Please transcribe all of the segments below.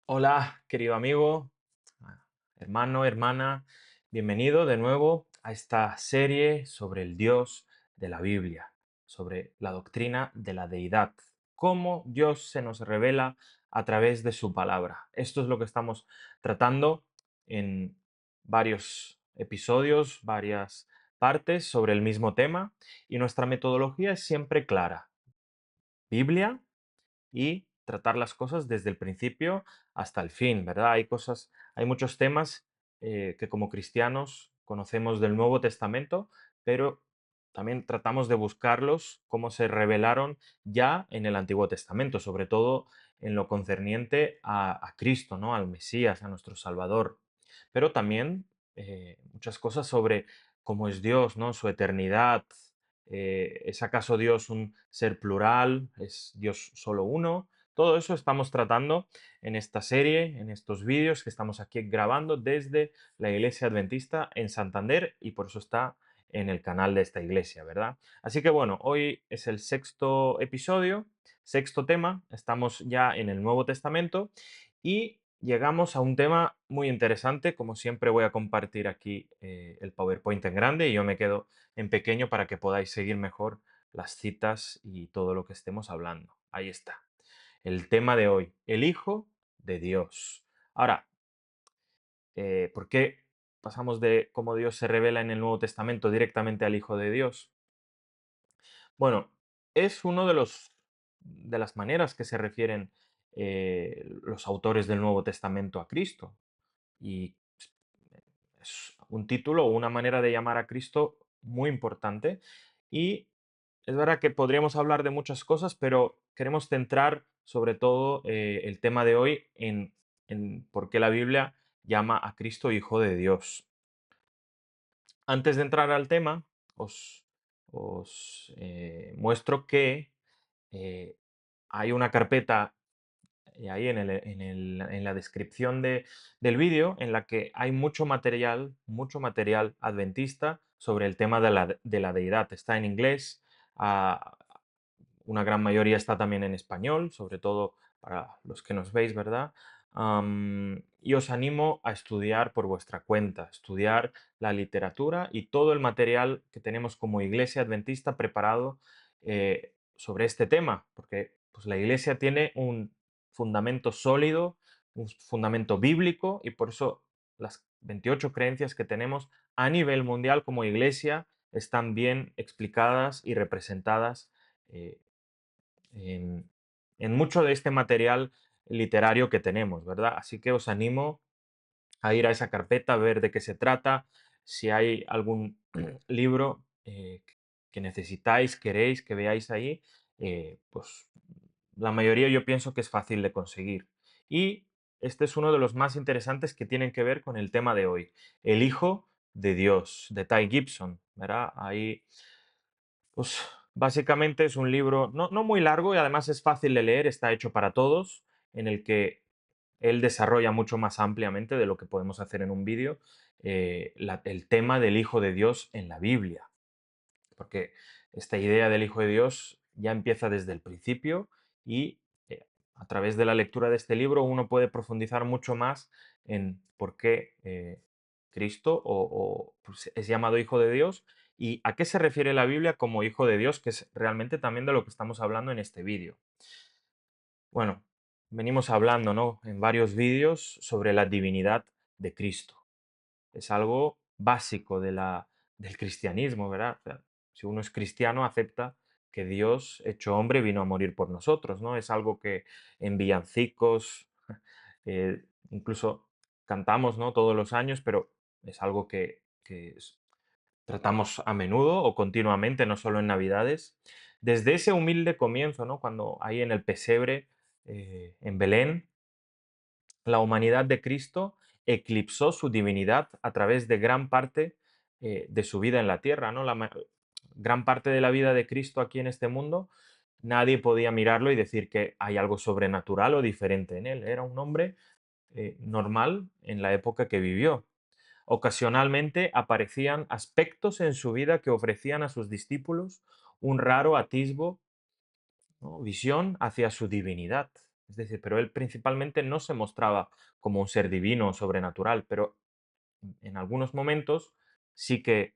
Hola, querido amigo, hermano, hermana, bienvenido de nuevo a esta serie sobre el Dios de la Biblia, sobre la doctrina de la deidad, cómo Dios se nos revela a través de su palabra. Esto es lo que estamos tratando en varios episodios, varias partes sobre el mismo tema, y nuestra metodología es siempre clara. Biblia y tratar las cosas desde el principio hasta el fin, ¿verdad? Hay muchos temas que como cristianos conocemos del Nuevo Testamento, pero también tratamos de buscarlos cómo se revelaron ya en el Antiguo Testamento, sobre todo en lo concerniente a Cristo, ¿no? Al Mesías, a nuestro Salvador. Pero también muchas cosas sobre cómo es Dios, ¿no? Su eternidad, ¿es acaso Dios un ser plural? ¿Es Dios solo uno? Todo eso estamos tratando en esta serie, en estos vídeos que estamos aquí grabando desde la Iglesia Adventista en Santander y por eso está en el canal de esta iglesia, ¿verdad? Así que bueno, hoy es el sexto episodio, sexto tema, estamos ya en el Nuevo Testamento y llegamos a un tema muy interesante. Como siempre voy a compartir aquí el PowerPoint en grande y yo me quedo en pequeño para que podáis seguir mejor las citas y todo lo que estemos hablando. Ahí está. El tema de hoy, el Hijo de Dios. Ahora, ¿por qué pasamos de cómo Dios se revela en el Nuevo Testamento directamente al Hijo de Dios? Bueno, es uno de las maneras que se refieren los autores del Nuevo Testamento a Cristo. Y es un título o una manera de llamar a Cristo muy importante. Y es verdad que podríamos hablar de muchas cosas, pero queremos centrar sobre todo el tema de hoy en por qué la Biblia llama a Cristo Hijo de Dios. Antes de entrar al tema, os muestro que eh, hay una carpeta ahí en la descripción del vídeo en la que hay mucho material adventista sobre el tema de la deidad. Está en inglés, ah, una gran mayoría está también en español, sobre todo para los que nos veis, ¿verdad? Y os animo a estudiar por vuestra cuenta, estudiar la literatura y todo el material que tenemos como Iglesia Adventista preparado sobre este tema, porque pues, la Iglesia tiene un fundamento sólido, un fundamento bíblico y por eso las 28 creencias que tenemos a nivel mundial como Iglesia están bien explicadas y representadas eh, en, en mucho de este material literario que tenemos, ¿verdad? Así que os animo a ir a esa carpeta, a ver de qué se trata, si hay algún libro que necesitáis, queréis que veáis ahí, pues la mayoría yo pienso que es fácil de conseguir. Y este es uno de los más interesantes que tienen que ver con el tema de hoy, El Hijo de Dios, de Ty Gibson, ¿verdad? Ahí pues básicamente es un libro no muy largo y además es fácil de leer, está hecho para todos, en el que él desarrolla mucho más ampliamente de lo que podemos hacer en un vídeo el tema del Hijo de Dios en la Biblia. Porque esta idea del Hijo de Dios ya empieza desde el principio y a través de la lectura de este libro uno puede profundizar mucho más en por qué Cristo pues, es llamado Hijo de Dios y a qué se refiere la Biblia como Hijo de Dios, que es realmente también de lo que estamos hablando en este vídeo. Bueno, venimos hablando, ¿no? En varios vídeos sobre la divinidad de Cristo. Es algo básico del cristianismo, ¿verdad? O sea, si uno es cristiano, acepta que Dios, hecho hombre, vino a morir por nosotros, ¿no? Es algo que en villancicos, incluso cantamos, ¿no? Todos los años, pero es algo que tratamos a menudo o continuamente, no solo en Navidades. Desde ese humilde comienzo, ¿no? Cuando ahí en el pesebre, en Belén, la humanidad de Cristo eclipsó su divinidad a través de gran parte de su vida en la tierra, ¿no? Gran parte de la vida de Cristo aquí en este mundo, nadie podía mirarlo y decir que hay algo sobrenatural o diferente en él. Era un hombre normal en la época que vivió. Ocasionalmente aparecían aspectos en su vida que ofrecían a sus discípulos un raro atisbo, ¿no? Visión hacia su divinidad. Es decir, pero él principalmente no se mostraba como un ser divino o sobrenatural, pero en algunos momentos sí que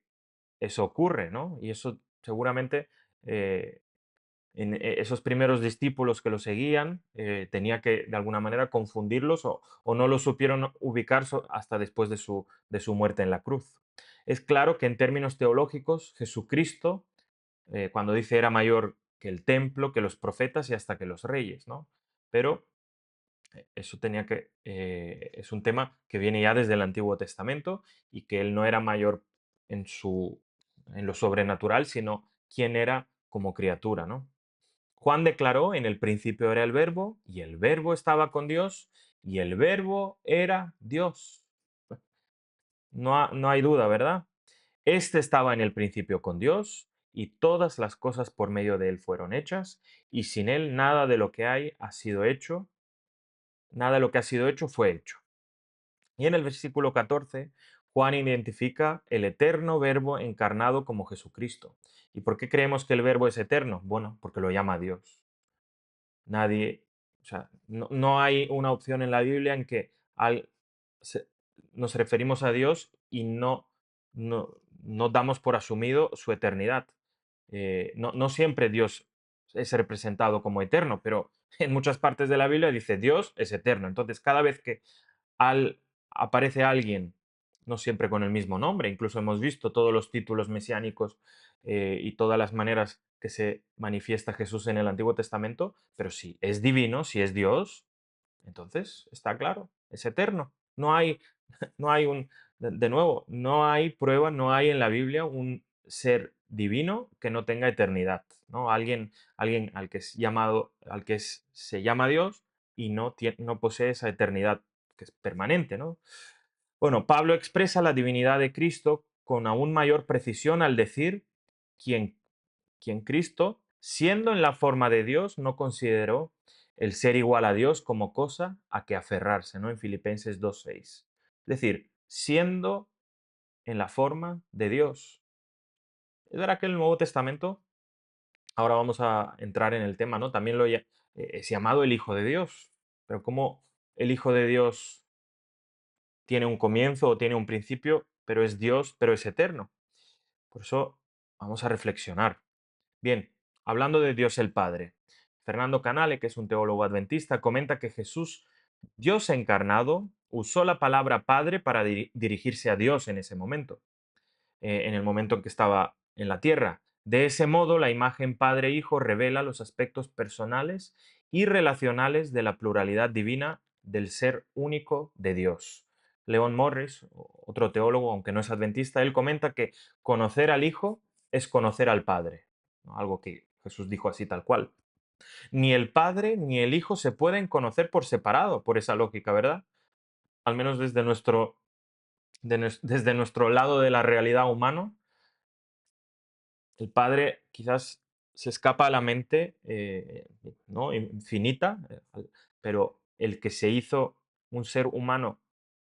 eso ocurre, ¿no? Y eso seguramente eh, esos primeros discípulos que lo seguían tenía que de alguna manera confundirlos o no lo supieron ubicar hasta después de su muerte en la cruz. Es claro que en términos teológicos, Jesucristo, cuando dice era mayor que el templo, que los profetas y hasta que los reyes, ¿no? Pero eso tenía que, es un tema que viene ya desde el Antiguo Testamento y que él no era mayor en, en lo sobrenatural, sino quién era como criatura, ¿no? Juan declaró, en el principio era el verbo, y el verbo estaba con Dios, y el verbo era Dios. No hay duda, ¿verdad? Este estaba en el principio con Dios, y todas las cosas por medio de él fueron hechas, y sin él nada de lo que hay ha sido hecho, nada de lo que ha sido hecho fue hecho. Y en el versículo 14, Juan identifica el eterno verbo encarnado como Jesucristo. ¿Y por qué creemos que el verbo es eterno? Bueno, porque lo llama Dios. Nadie, o sea, no hay una opción en la Biblia en que se- nos referimos a Dios y no damos por asumido su eternidad. No siempre Dios es representado como eterno, pero en muchas partes de la Biblia dice Dios es eterno. Entonces, cada vez que al, aparece alguien, no siempre con el mismo nombre, incluso hemos visto todos los títulos mesiánicos y todas las maneras que se manifiesta Jesús en el Antiguo Testamento, pero si es divino, si es Dios, entonces está claro, es eterno. No hay de nuevo, no hay prueba, no hay en la Biblia un ser divino que no tenga eternidad, ¿no? Alguien al que es llamado, se llama Dios y no posee esa eternidad que es permanente, ¿no? Bueno, Pablo expresa la divinidad de Cristo con aún mayor precisión al decir quien, quien Cristo, siendo en la forma de Dios, no consideró el ser igual a Dios como cosa a que aferrarse, ¿no? En Filipenses 2:6. Es decir, siendo en la forma de Dios. Es verdad que el Nuevo Testamento, ahora vamos a entrar en el tema, ¿no? También es llamado el Hijo de Dios. Pero como el Hijo de Dios tiene un comienzo o tiene un principio, pero es Dios, pero es eterno. Por eso vamos a reflexionar. Bien, hablando de Dios el Padre, Fernando Canale, que es un teólogo adventista, comenta que Jesús, Dios encarnado, usó la palabra Padre para dirigirse a Dios en ese momento, en el momento en que estaba en la tierra. De ese modo, la imagen Padre-Hijo revela los aspectos personales y relacionales de la pluralidad divina del ser único de Dios. Leon Morris, otro teólogo, aunque no es adventista, él comenta que conocer al Hijo es conocer al Padre, ¿no? Algo que Jesús dijo así tal cual. Ni el Padre ni el Hijo se pueden conocer por separado, por esa lógica, ¿verdad? Al menos desde nuestro lado de la realidad humano, el Padre quizás se escapa a la mente, ¿no? Infinita, pero el que se hizo un ser humano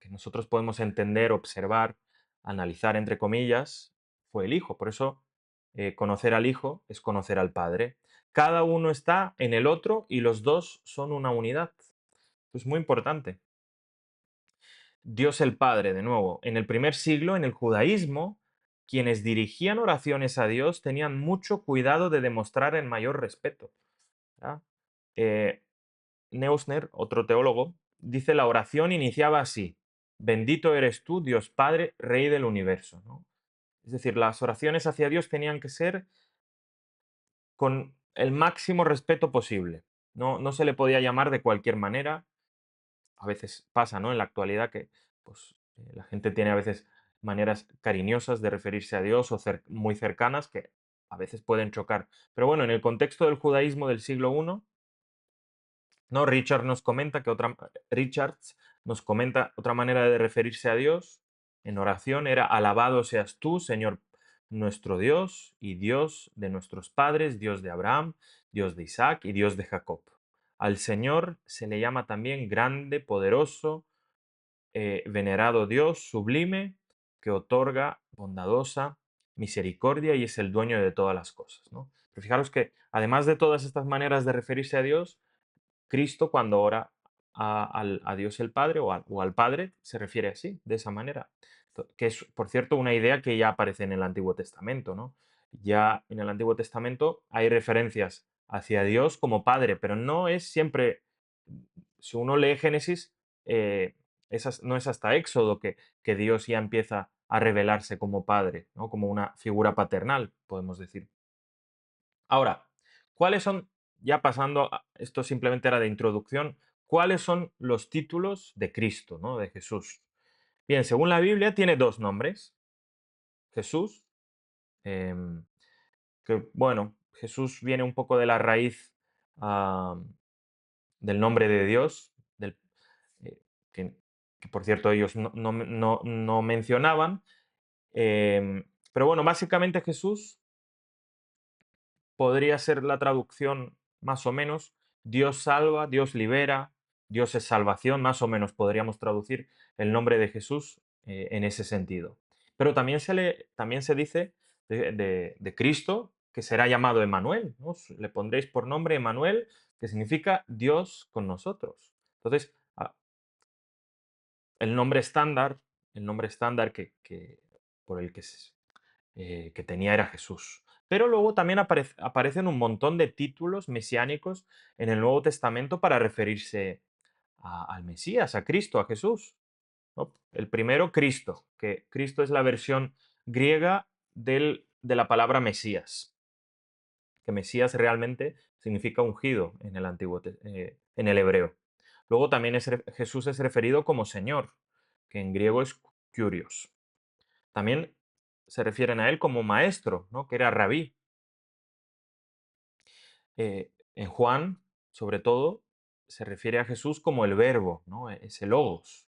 que nosotros podemos entender, observar, analizar, entre comillas, fue el Hijo. Por eso, conocer al Hijo es conocer al Padre. Cada uno está en el otro y los dos son una unidad. Es muy importante. Dios el Padre, de nuevo, en el primer siglo, en el judaísmo, quienes dirigían oraciones a Dios tenían mucho cuidado de demostrar el mayor respeto. ¿Ya? Eh, Neusner, otro teólogo, dice la oración iniciaba así: bendito eres tú, Dios Padre, Rey del universo. ¿No? Es decir, las oraciones hacia Dios tenían que ser con el máximo respeto posible. No se le podía llamar de cualquier manera. A veces pasa, ¿no? En la actualidad que pues, la gente tiene a veces maneras cariñosas de referirse a Dios o muy cercanas que a veces pueden chocar. Pero bueno, en el contexto del judaísmo del siglo I, ¿no? Richards nos comenta otra manera de referirse a Dios en oración era alabado seas tú, Señor nuestro Dios y Dios de nuestros padres, Dios de Abraham, Dios de Isaac y Dios de Jacob. Al Señor se le llama también grande, poderoso, venerado Dios sublime, que otorga bondadosa misericordia y es el dueño de todas las cosas, ¿no? Pero fijaros que además de todas estas maneras de referirse a Dios, Cristo cuando ora a Dios el Padre o al Padre, se refiere así, de esa manera. Que es, por cierto, una idea que ya aparece en el Antiguo Testamento, ¿no? Ya en el Antiguo Testamento hay referencias hacia Dios como Padre, pero no es siempre, si uno lee Génesis, no es hasta Éxodo que Dios ya empieza a revelarse como Padre, ¿no? Como una figura paternal, podemos decir. Ahora, ¿cuáles son, ya pasando, esto simplemente era de introducción, cuáles son los títulos de Cristo, ¿no? De Jesús? Bien, según la Biblia tiene dos nombres, Jesús, em, que bueno, Jesús viene un poco de la raíz ah, del nombre de Dios, eh, que, que por cierto ellos no mencionaban, pero bueno, básicamente Jesús podría ser la traducción más o menos, Dios salva, Dios libera, Dios es salvación, más o menos podríamos traducir el nombre de Jesús en ese sentido. Pero también se dice de Cristo que será llamado Emanuel, ¿no? Le pondréis por nombre Emanuel, que significa Dios con nosotros. Entonces, el nombre estándar, el nombre estándar por el que tenía era Jesús. Pero luego también aparecen un montón de títulos mesiánicos en el Nuevo Testamento para referirse al Mesías, a Cristo, a Jesús, ¿no? El primero, Cristo, que Cristo es la versión griega de la palabra Mesías, que Mesías realmente significa ungido en el en el hebreo. Luego también Jesús es referido como Señor, que en griego es Kyrios. También se refieren a él como maestro, ¿no? Que era rabí. En Juan, sobre todo, se refiere a Jesús como el verbo, ¿no? Ese logos.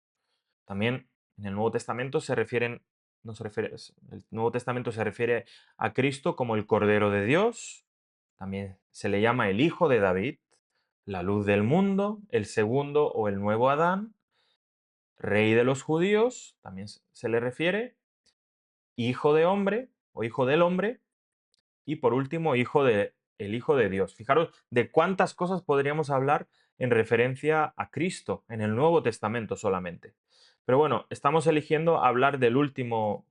También en el Nuevo Testamento no se refiere, el Nuevo Testamento se refiere a Cristo como el Cordero de Dios. También se le llama el Hijo de David, la luz del mundo, el segundo o el nuevo Adán, Rey de los judíos, también se le refiere, Hijo de hombre o Hijo del hombre, y por último, el Hijo de Dios. Fijaros de cuántas cosas podríamos hablar en referencia a Cristo en el Nuevo Testamento solamente. Pero bueno, estamos eligiendo hablar del último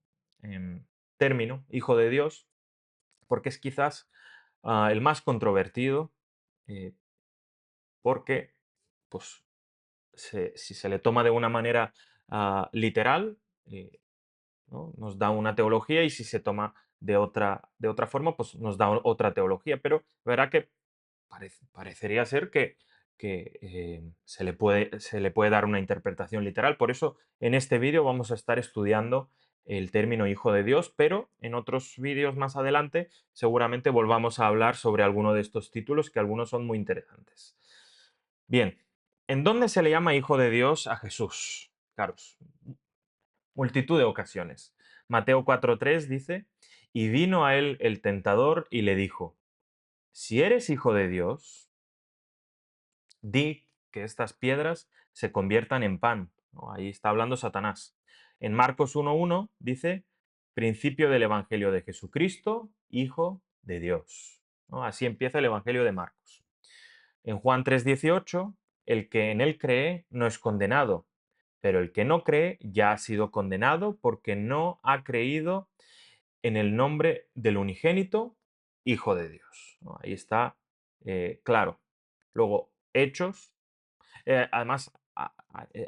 término, Hijo de Dios, porque es quizás el más controvertido, eh, porque pues, si se le toma de una manera literal, eh, ¿no? Nos da una teología y si se toma de otra forma, pues nos da otra teología, pero verá que parecería ser que se le puede dar una interpretación literal. Por eso en este vídeo vamos a estar estudiando el término hijo de Dios, pero en otros vídeos más adelante seguramente volvamos a hablar sobre alguno de estos títulos, que algunos son muy interesantes. Bien, ¿en dónde se le llama hijo de Dios a Jesús? Claro, multitud de ocasiones. Mateo 4:3 dice, y vino a él el tentador y le dijo, si eres hijo de Dios, di que estas piedras se conviertan en pan, ¿no? Ahí está hablando Satanás. En Marcos 1:1 dice, principio del Evangelio de Jesucristo, Hijo de Dios, ¿no? Así empieza el Evangelio de Marcos. En Juan 3:18, el que en él cree no es condenado, pero el que no cree ya ha sido condenado porque no ha creído en el nombre del unigénito Hijo de Dios, ¿no? Ahí está claro. Luego, Hechos. Además,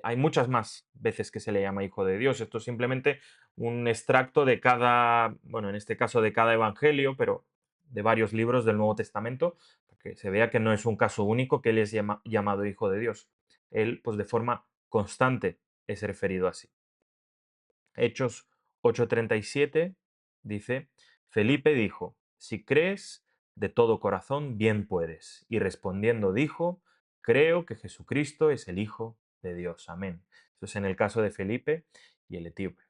hay muchas más veces que se le llama Hijo de Dios. Esto es simplemente un extracto de cada, bueno, en este caso de cada evangelio, pero de varios libros del Nuevo Testamento, para que se vea que no es un caso único que él es llamado Hijo de Dios. Él, pues de forma constante, es referido así. Hechos 8:37 dice, Felipe dijo, si crees de todo corazón, bien puedes. Y respondiendo dijo, creo que Jesucristo es el Hijo de Dios. Amén. Eso es en el caso de Felipe y el etíope.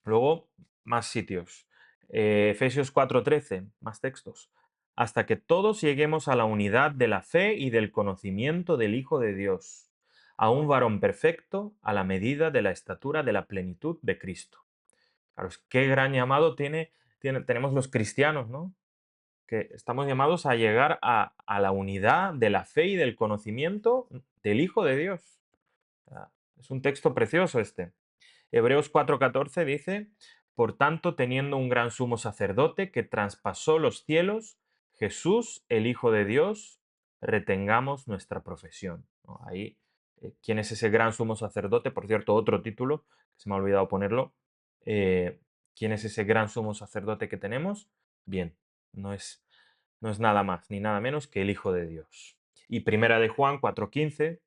Luego, más sitios. Efesios 4:13, más textos. Hasta que todos lleguemos a la unidad de la fe y del conocimiento del Hijo de Dios, a un varón perfecto a la medida de la estatura de la plenitud de Cristo. Claro, qué gran llamado tenemos los cristianos, ¿no? que estamos llamados a llegar a la unidad de la fe y del conocimiento del Hijo de Dios. Es un texto precioso este. Hebreos 4:14 dice, por tanto, teniendo un gran sumo sacerdote que traspasó los cielos, Jesús, el Hijo de Dios, retengamos nuestra profesión. ¿No? Ahí, ¿quién es ese gran sumo sacerdote? Por cierto, otro título, que se me ha olvidado ponerlo. eh, ¿Quién es ese gran sumo sacerdote que tenemos? Bien, no es, no es nada más ni nada menos que el Hijo de Dios. Y primera de Juan 4:15,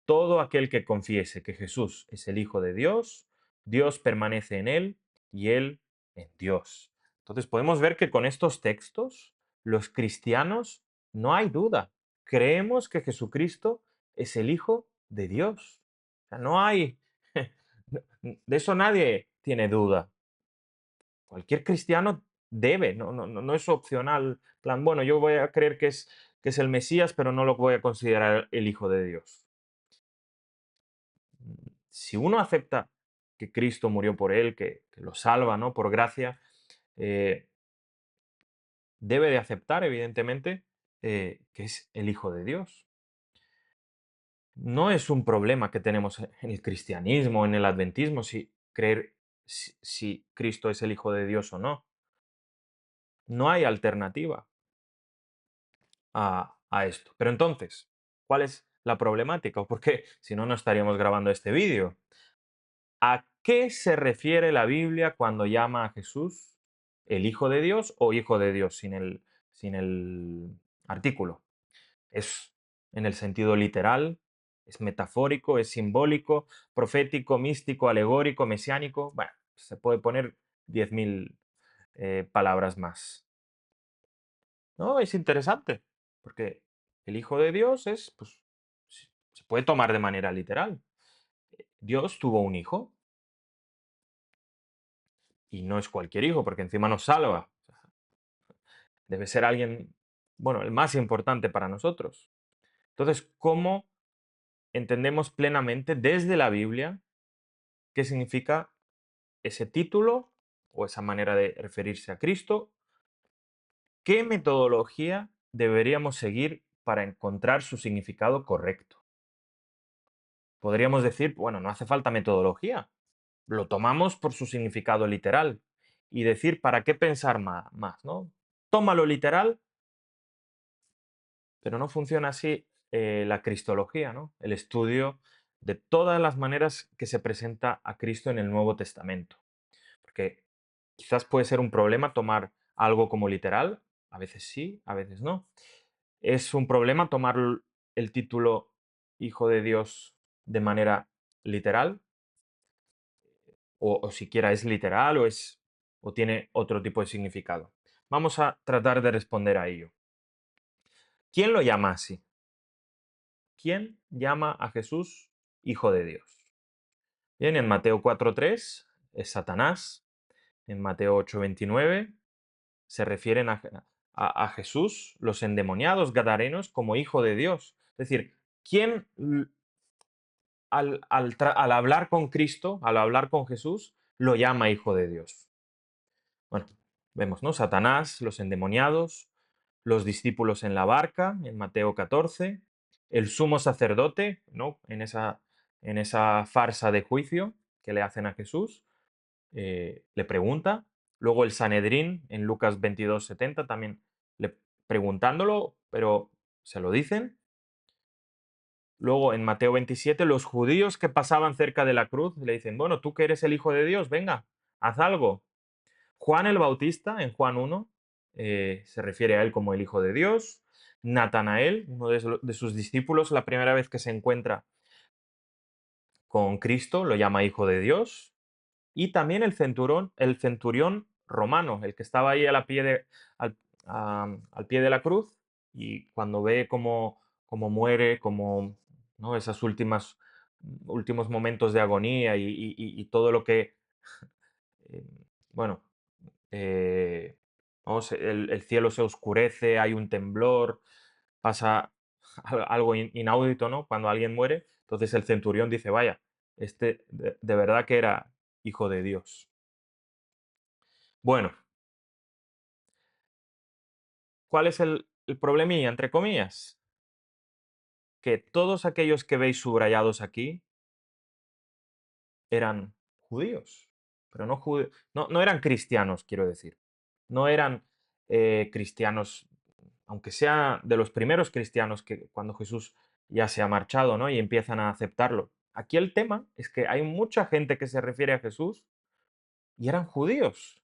todo aquel que confiese que Jesús es el Hijo de Dios, Dios permanece en él y él en Dios. Entonces podemos ver que con estos textos, los cristianos, no hay duda. Creemos que Jesucristo es el Hijo de Dios. O sea, no hay... De eso nadie tiene duda. Cualquier cristiano debe, no es opcional. Plan, bueno, yo voy a creer que es el Mesías, pero no lo voy a considerar el Hijo de Dios. Si uno acepta que Cristo murió por él, que lo salva, ¿no? Por gracia, eh, debe de aceptar, evidentemente, que es el Hijo de Dios. No es un problema que tenemos en el cristianismo, en el adventismo, si creer si Cristo es el Hijo de Dios o no. No hay alternativa a esto. Pero entonces, ¿cuál es la problemática? ¿O por qué? Si no, no estaríamos grabando este vídeo. ¿A qué se refiere la Biblia cuando llama a Jesús el Hijo de Dios o Hijo de Dios sin el artículo? ¿Es en el sentido literal? ¿Es metafórico? ¿Es simbólico? ¿Profético? ¿Místico? ¿Alegórico? ¿Mesiánico? Bueno, se puede poner 10.000 palabras más. ¿No? Es interesante, porque el Hijo de Dios es, pues, se puede tomar de manera literal. Dios tuvo un hijo, y no es cualquier hijo, porque encima nos salva. Debe ser alguien, bueno, el más importante para nosotros. Entonces, ¿cómo entendemos plenamente desde la Biblia qué significa ese título o esa manera de referirse a Cristo? ¿Qué metodología deberíamos seguir para encontrar su significado correcto? Podríamos decir, bueno, no hace falta metodología, lo tomamos por su significado literal y decir, ¿para qué pensar más, no? Tómalo literal, pero no funciona así la cristología, ¿no? El estudio de todas las maneras que se presenta a Cristo en el Nuevo Testamento. Porque quizás puede ser un problema tomar algo como literal, a veces sí, a veces no. Es un problema tomar el título Hijo de Dios de manera literal, o siquiera es literal o tiene otro tipo de significado. Vamos a tratar de responder a ello. ¿Quién lo llama así? ¿Quién llama a Jesús Hijo de Dios? Bien, en Mateo 4:3 es Satanás, en Mateo 8:29 se refieren a Jesús, los endemoniados gadarenos, como Hijo de Dios. Es decir, ¿quién al hablar con Cristo, al hablar con Jesús, lo llama Hijo de Dios? Bueno, vemos, ¿no? Satanás, los endemoniados, los discípulos en la barca, en Mateo 14, el sumo sacerdote, ¿no? En esa farsa de juicio que le hacen a Jesús, le pregunta. Luego el Sanedrín, en Lucas 22:70, también preguntándolo, pero se lo dicen. Luego en Mateo 27, los judíos que pasaban cerca de la cruz le dicen, bueno, tú que eres el Hijo de Dios, venga, haz algo. Juan el Bautista, en Juan 1, se refiere a él como el Hijo de Dios. Natanael, uno de sus discípulos, la primera vez que se encuentra con Cristo, lo llama Hijo de Dios. Y también el centurión romano, el que estaba ahí al pie de la cruz, y cuando ve cómo muere, ¿no? Esas últimos momentos de agonía y todo lo que, eh, bueno, eh, ¿no? El cielo se oscurece, hay un temblor, pasa algo inaudito, ¿no? Cuando alguien muere, entonces el centurión dice, vaya, este de verdad que era hijo de Dios. Bueno, ¿Cuál es el problemilla, entre comillas? Que todos aquellos que veis subrayados aquí eran judíos, pero no eran cristianos, quiero decir. No eran cristianos, aunque sea de los primeros cristianos que cuando Jesús ya se ha marchado, ¿no? Y empiezan a aceptarlo. Aquí el tema es que hay mucha gente que se refiere a Jesús y eran judíos.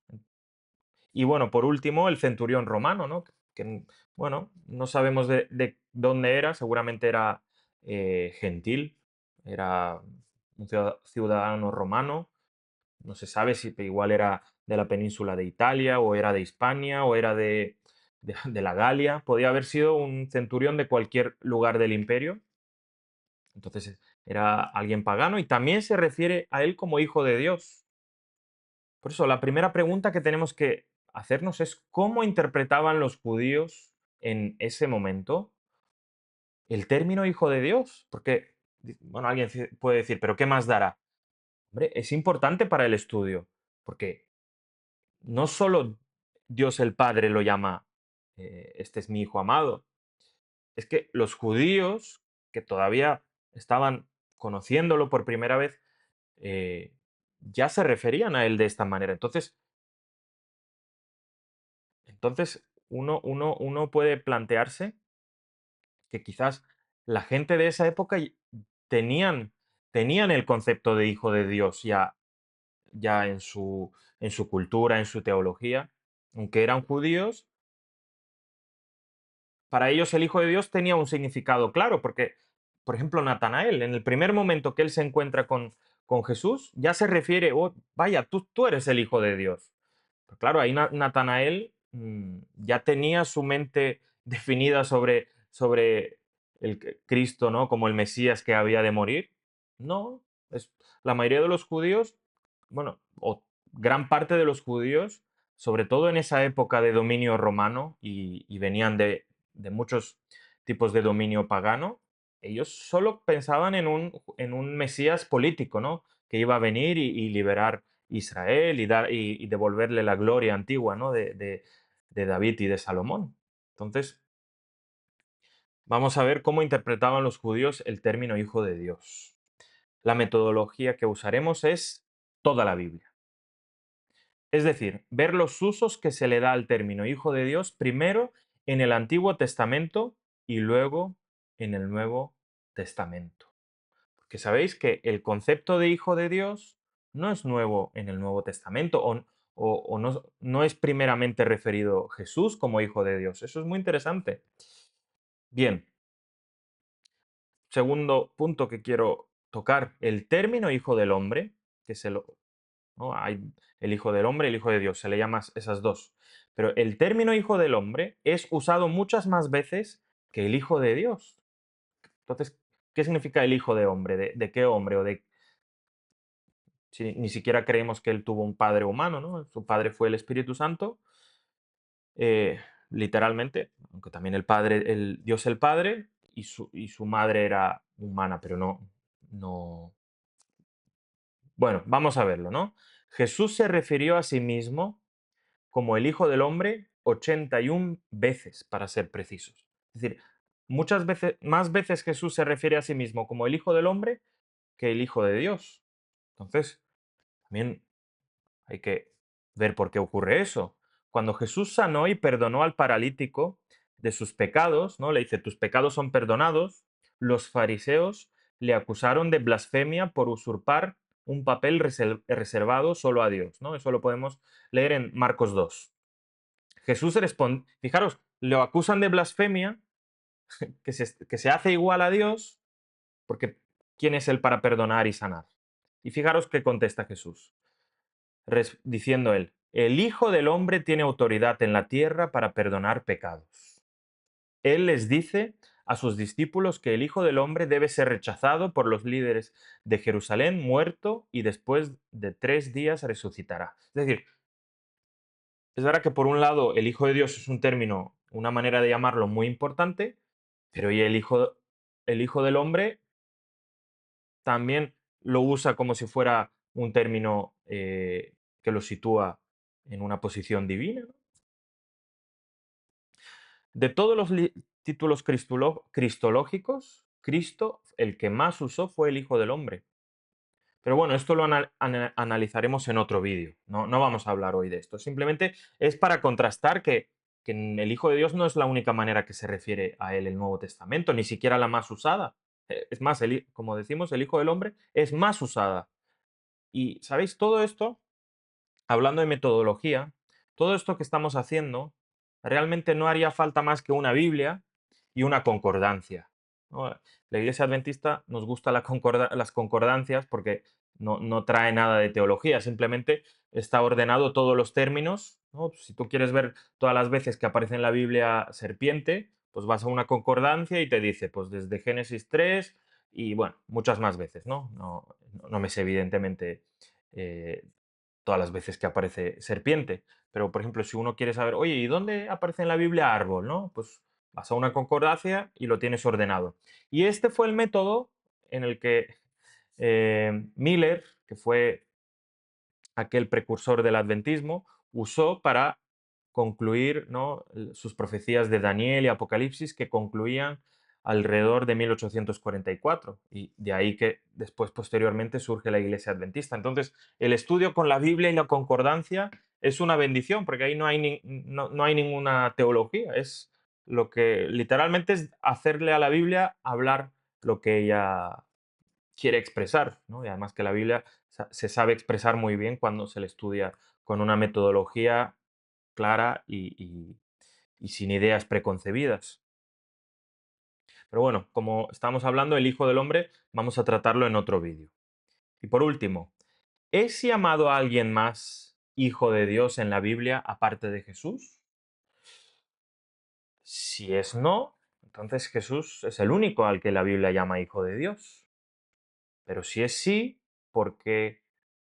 Y bueno, por último, el centurión romano, ¿no? Que, bueno, no sabemos de dónde era, seguramente era gentil, era un ciudadano romano, no se sabe si igual era de la península de Italia o era de Hispania o era de la Galia, podía haber sido un centurión de cualquier lugar del imperio, entonces era alguien pagano y también se refiere a él como hijo de Dios. Por eso, la primera pregunta que tenemos que hacernos es cómo interpretaban los judíos en ese momento el término hijo de Dios. Porque, bueno, alguien puede decir, pero ¿qué más dará? Hombre, es importante para el estudio, porque no solo Dios el Padre lo llama, este es mi hijo amado, es que los judíos que todavía estaban conociéndolo por primera vez, eh, ya se referían a él de esta manera. Entonces, uno puede plantearse que quizás la gente de esa época tenían, tenían el concepto de hijo de Dios ya en su cultura, en su teología, aunque eran judíos, para ellos el hijo de Dios tenía un significado claro, porque, por ejemplo, Natanael, en el primer momento que él se encuentra con Jesús, ya se refiere, oh, vaya, tú eres el hijo de Dios. Pero claro, ahí Natanael ya tenía su mente definida sobre Cristo, ¿no? Como el Mesías que había de morir. No, la mayoría de los judíos, bueno, o gran parte de los judíos, sobre todo en esa época de dominio romano y venían de muchos tipos de dominio pagano, ellos solo pensaban en un Mesías político, ¿no? Que iba a venir y liberar Israel y devolverle la gloria antigua, ¿no? De David y de Salomón. Entonces, vamos a ver cómo interpretaban los judíos el término hijo de Dios. La metodología que usaremos es toda la Biblia. Es decir, ver los usos que se le da al término hijo de Dios primero en el Antiguo Testamento y luego en el Nuevo Testamento. Porque sabéis que el concepto de hijo de Dios no es nuevo en el Nuevo Testamento o no es primeramente referido Jesús como hijo de Dios. Eso es muy interesante. Bien, segundo punto que quiero tocar, el término hijo del hombre, que se lo, ¿no? Hay el hijo del hombre y el hijo de Dios, se le llama esas dos. Pero el término hijo del hombre es usado muchas más veces que el hijo de Dios. Entonces, ¿qué significa el hijo de hombre? ¿De qué hombre? Si ni siquiera creemos que él tuvo un padre humano, ¿no? Su padre fue el Espíritu Santo, eh, literalmente, aunque también el padre, el Dios el Padre, y su madre era humana, pero no. Bueno, vamos a verlo, ¿no? Jesús se refirió a sí mismo como el Hijo del Hombre 81 veces, para ser precisos. Es decir, muchas veces, más veces Jesús se refiere a sí mismo como el Hijo del Hombre que el Hijo de Dios. Entonces, también hay que ver por qué ocurre eso. Cuando Jesús sanó y perdonó al paralítico de sus pecados, ¿no? Le dice, tus pecados son perdonados, los fariseos le acusaron de blasfemia por usurpar un papel reservado solo a Dios, ¿no? Eso lo podemos leer en Marcos 2. Jesús responde, fijaros, lo acusan de blasfemia, que se hace igual a Dios, porque ¿quién es él para perdonar y sanar? Y fijaros qué contesta Jesús. Diciendo él, el Hijo del Hombre tiene autoridad en la tierra para perdonar pecados. Él les dice a sus discípulos que el Hijo del Hombre debe ser rechazado por los líderes de Jerusalén, muerto y después de 3 días resucitará. Es decir, es verdad que por un lado el Hijo de Dios es un término, una manera de llamarlo muy importante, pero y el hijo del Hombre también lo usa como si fuera un término que lo sitúa en una posición divina, ¿no? De todos los títulos cristológicos, Cristo, el que más usó fue el Hijo del Hombre. Pero bueno, esto lo analizaremos en otro vídeo. No, no vamos a hablar hoy de esto. Simplemente es para contrastar que el Hijo de Dios no es la única manera que se refiere a él el Nuevo Testamento, ni siquiera la más usada. Es más, como decimos, el Hijo del Hombre es más usada. Y, ¿sabéis? Todo esto, hablando de metodología, todo esto que estamos haciendo, realmente no haría falta más que una Biblia y una concordancia, ¿no? La Iglesia Adventista nos gusta las concordancias porque no trae nada de teología, simplemente está ordenado todos los términos, ¿no? Si tú quieres ver todas las veces que aparece en la Biblia serpiente, pues vas a una concordancia y te dice, pues desde Génesis 3 y bueno, muchas más veces, ¿no? No me sé evidentemente eh, todas las veces que aparece serpiente. Pero, por ejemplo, si uno quiere saber, oye, ¿y dónde aparece en la Biblia árbol? ¿No? Pues vas a una concordancia y lo tienes ordenado. Y este fue el método en el que Miller, que fue aquel precursor del adventismo, usó para concluir, ¿no?, sus profecías de Daniel y Apocalipsis, que concluían alrededor de 1844. Y de ahí que después, posteriormente, surge la Iglesia Adventista. Entonces, el estudio con la Biblia y la concordancia es una bendición, porque ahí no hay ninguna teología. Es lo que literalmente es hacerle a la Biblia hablar lo que ella quiere expresar, ¿no? Y además que la Biblia se sabe expresar muy bien cuando se le estudia con una metodología clara y sin ideas preconcebidas. Pero bueno, como estamos hablando del Hijo del Hombre, vamos a tratarlo en otro vídeo. Y por último, ¿es llamado a alguien más Hijo de Dios en la Biblia aparte de Jesús? Si es no, entonces Jesús es el único al que la Biblia llama Hijo de Dios. Pero si es sí, ¿por qué?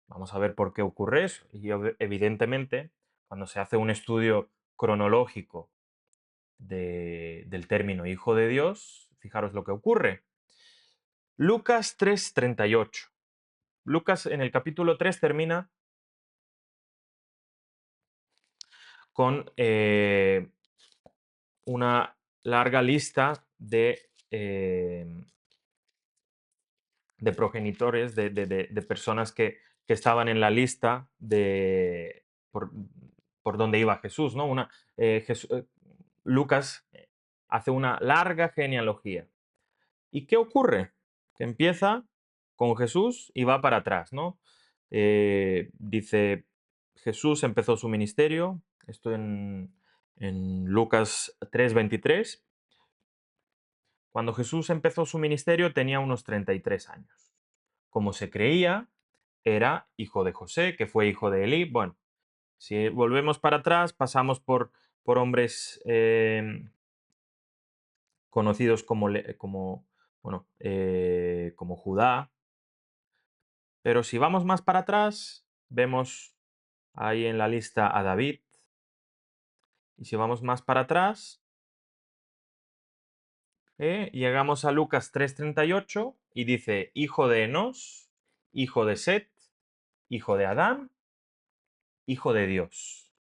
Vamos a ver por qué ocurre eso. Y evidentemente, cuando se hace un estudio cronológico del término Hijo de Dios, fijaros lo que ocurre. Lucas 3:38. Lucas en el capítulo 3 termina con una larga lista de progenitores, de personas que estaban en la lista por donde iba Jesús, ¿no? Lucas hace una larga genealogía. ¿Y qué ocurre? Que empieza con Jesús y va para atrás, ¿no? Dice, Jesús empezó su ministerio, esto en Lucas 3:23. Cuando Jesús empezó su ministerio tenía unos 33 años. Como se creía, era hijo de José, que fue hijo de Elí. Bueno, si volvemos para atrás, pasamos por hombres conocidos como Judá. Pero si vamos más para atrás, vemos ahí en la lista a David. Y si vamos más para atrás, llegamos a Lucas 3:38 y dice, hijo de Enos, hijo de Set, hijo de Adán, hijo de Dios.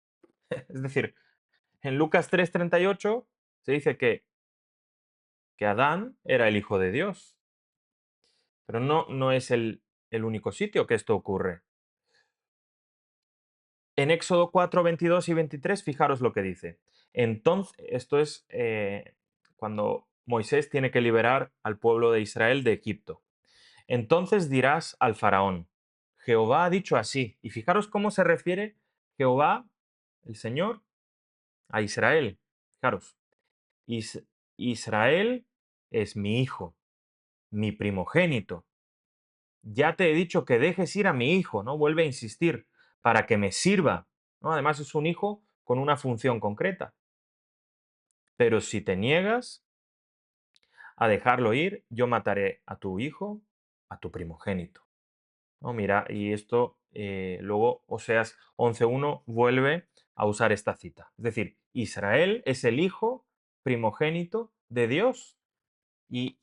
Es decir, en Lucas 3:38 se dice que Adán era el hijo de Dios, pero no es el único sitio que esto ocurre. En Éxodo 4:22 y 23, fijaros lo que dice. Entonces, esto es cuando Moisés tiene que liberar al pueblo de Israel de Egipto. Entonces dirás al faraón, Jehová ha dicho así. Y fijaros cómo se refiere Jehová, el Señor, a Israel. Fijaros, Israel es mi hijo, mi primogénito. Ya te he dicho que dejes ir a mi hijo, ¿no? Vuelve a insistir, para que me sirva, ¿no? Además es un hijo con una función concreta. Pero si te niegas a dejarlo ir, yo mataré a tu hijo, a tu primogénito. ¿No? Mira, y esto luego Oseas 11:1 vuelve a usar esta cita. Es decir, Israel es el hijo primogénito de Dios. Y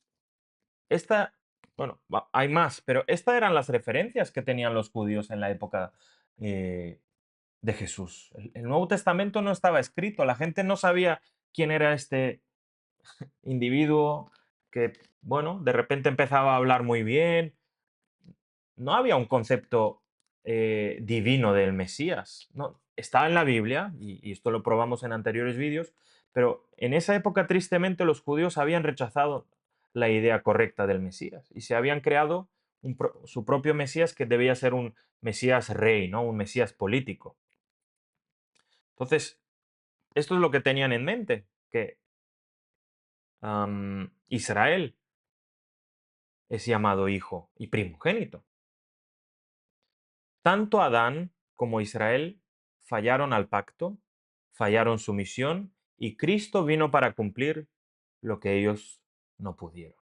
esta, bueno, hay más, pero estas eran las referencias que tenían los judíos en la época eh, de Jesús. El Nuevo Testamento no estaba escrito, la gente no sabía quién era este individuo que, bueno, de repente empezaba a hablar muy bien. No había un concepto divino del Mesías. No, está en la Biblia, y esto lo probamos en anteriores vídeos, pero en esa época, tristemente, los judíos habían rechazado la idea correcta del Mesías y se habían creado su propio Mesías que debía ser un Mesías rey, ¿no? Un Mesías político. Entonces, esto es lo que tenían en mente, que Israel es llamado hijo y primogénito. Tanto Adán como Israel fallaron al pacto, fallaron su misión y Cristo vino para cumplir lo que ellos no pudieron,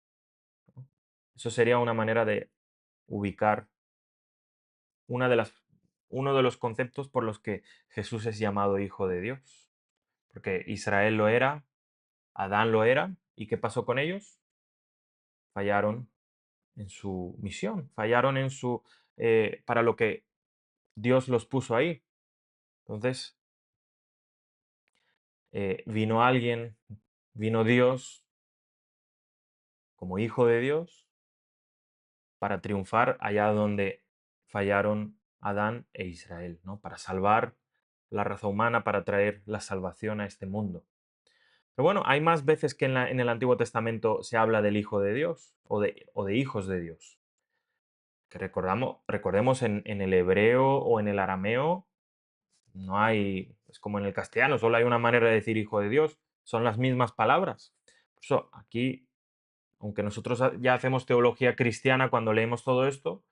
¿no? Eso sería una manera de ubicar una de las, uno de los conceptos por los que Jesús es llamado Hijo de Dios. Porque Israel lo era, Adán lo era, ¿y qué pasó con ellos? Fallaron en su misión, fallaron en para lo que Dios los puso ahí. Entonces, vino alguien, vino Dios como hijo de Dios para triunfar allá donde fallaron Adán e Israel, ¿no? Para salvar la raza humana, para traer la salvación a este mundo. Pero bueno, hay más veces que en el Antiguo Testamento se habla del Hijo de Dios o de hijos de Dios. Que recordemos en el hebreo o en el arameo, no hay, es como en el castellano, solo hay una manera de decir hijo de Dios, son las mismas palabras. Por eso aquí, aunque nosotros ya hacemos teología cristiana cuando leemos todo esto,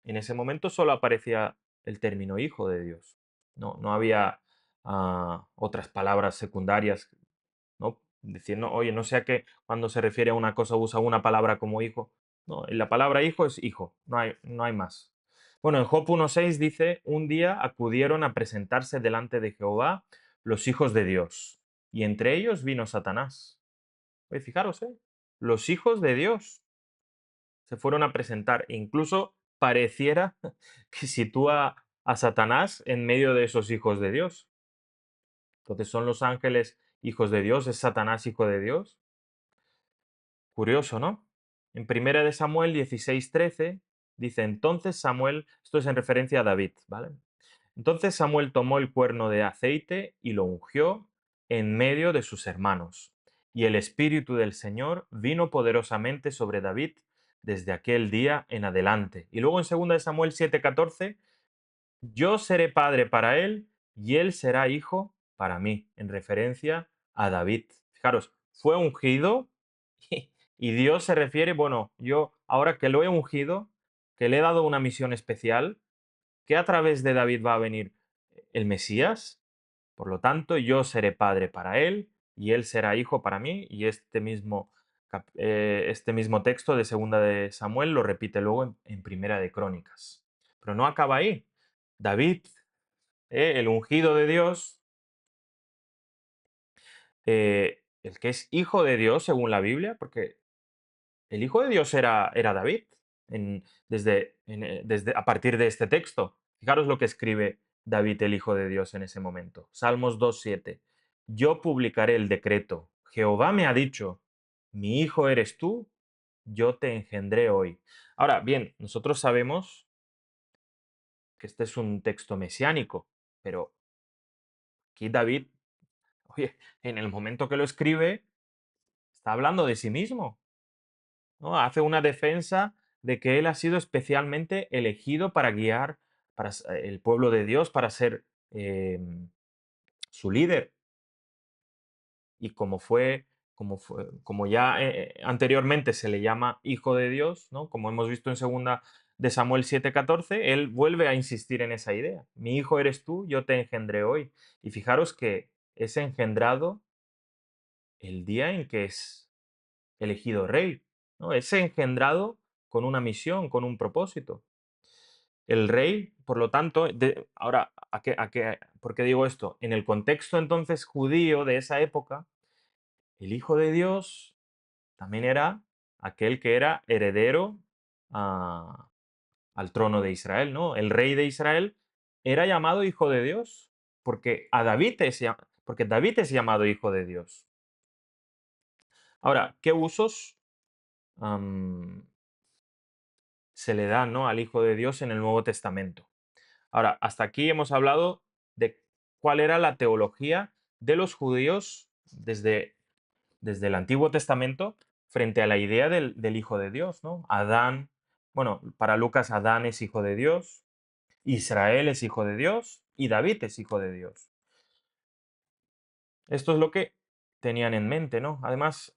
en ese momento solo aparecía el término hijo de Dios. No había otras palabras secundarias, ¿no? Decir, no, oye, no sea que cuando se refiere a una cosa usa una palabra como hijo. No, la palabra hijo es hijo, no hay más. Bueno, en Job 1.6 dice, un día acudieron a presentarse delante de Jehová los hijos de Dios, y entre ellos vino Satanás. Oye, fijaros, ¿eh? Los hijos de Dios se fueron a presentar. E incluso pareciera que sitúa a Satanás en medio de esos hijos de Dios. Entonces, ¿son los ángeles hijos de Dios? ¿Es Satanás hijo de Dios? Curioso, ¿no? En primera de Samuel 16:13 dice, entonces Samuel, esto es en referencia a David, ¿vale? Entonces Samuel tomó el cuerno de aceite y lo ungió en medio de sus hermanos. Y el Espíritu del Señor vino poderosamente sobre David desde aquel día en adelante. Y luego en segunda de Samuel 7:14, yo seré padre para él y él será hijo para mí, en referencia a David. Fijaros, fue ungido y Dios se refiere, bueno, yo ahora que lo he ungido, que le he dado una misión especial, que a través de David va a venir el Mesías, por lo tanto yo seré padre para él y él será hijo para mí, y este mismo texto de segunda de Samuel lo repite luego en primera de Crónicas. Pero no acaba ahí. David, el ungido de Dios, el que es hijo de Dios según la Biblia, porque el hijo de Dios era David, desde a partir de este texto. Fijaros lo que escribe David, el hijo de Dios, en ese momento. Salmos 2:7. Yo publicaré el decreto. Jehová me ha dicho, mi hijo eres tú, yo te engendré hoy. Ahora, bien, nosotros sabemos que este es un texto mesiánico, pero aquí David, oye, en el momento que lo escribe, está hablando de sí mismo, ¿no? Hace una defensa de que él ha sido especialmente elegido para guiar el pueblo de Dios, para ser su líder. Y como ya anteriormente se le llama hijo de Dios, ¿no? Como hemos visto en segunda de Samuel 7:14, él vuelve a insistir en esa idea. Mi hijo eres tú, yo te engendré hoy. Y fijaros que es engendrado el día en que es elegido rey, ¿no? Es engendrado con una misión, con un propósito. El rey, por lo tanto, ahora, ¿por qué digo esto? En el contexto entonces judío de esa época, el Hijo de Dios también era aquel que era heredero a- al trono de Israel, ¿no? El rey de Israel era llamado Hijo de Dios porque David es llamado Hijo de Dios. Ahora, ¿qué usos am, se le dan, ¿no?, al Hijo de Dios en el Nuevo Testamento? Ahora, hasta aquí hemos hablado de cuál era la teología de los judíos desde el Antiguo Testamento frente a la idea del Hijo de Dios, ¿no? Adán, bueno, para Lucas Adán es hijo de Dios, Israel es hijo de Dios y David es hijo de Dios. Esto es lo que tenían en mente, ¿no? Además,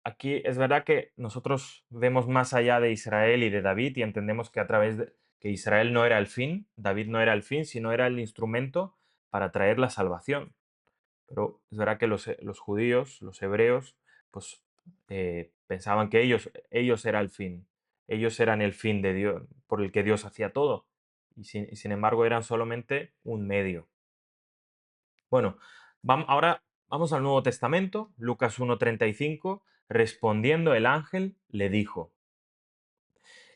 aquí es verdad que nosotros vemos más allá de Israel y de David y entendemos que a través de que Israel no era el fin, David no era el fin, sino era el instrumento para traer la salvación. Pero es verdad que los judíos, los hebreos, pues pensaban que ellos eran el fin. Ellos eran el fin de Dios, por el que Dios hacía todo. Y sin embargo eran solamente un medio. Bueno, ahora vamos al Nuevo Testamento, Lucas 1:35. Respondiendo el ángel, le dijo,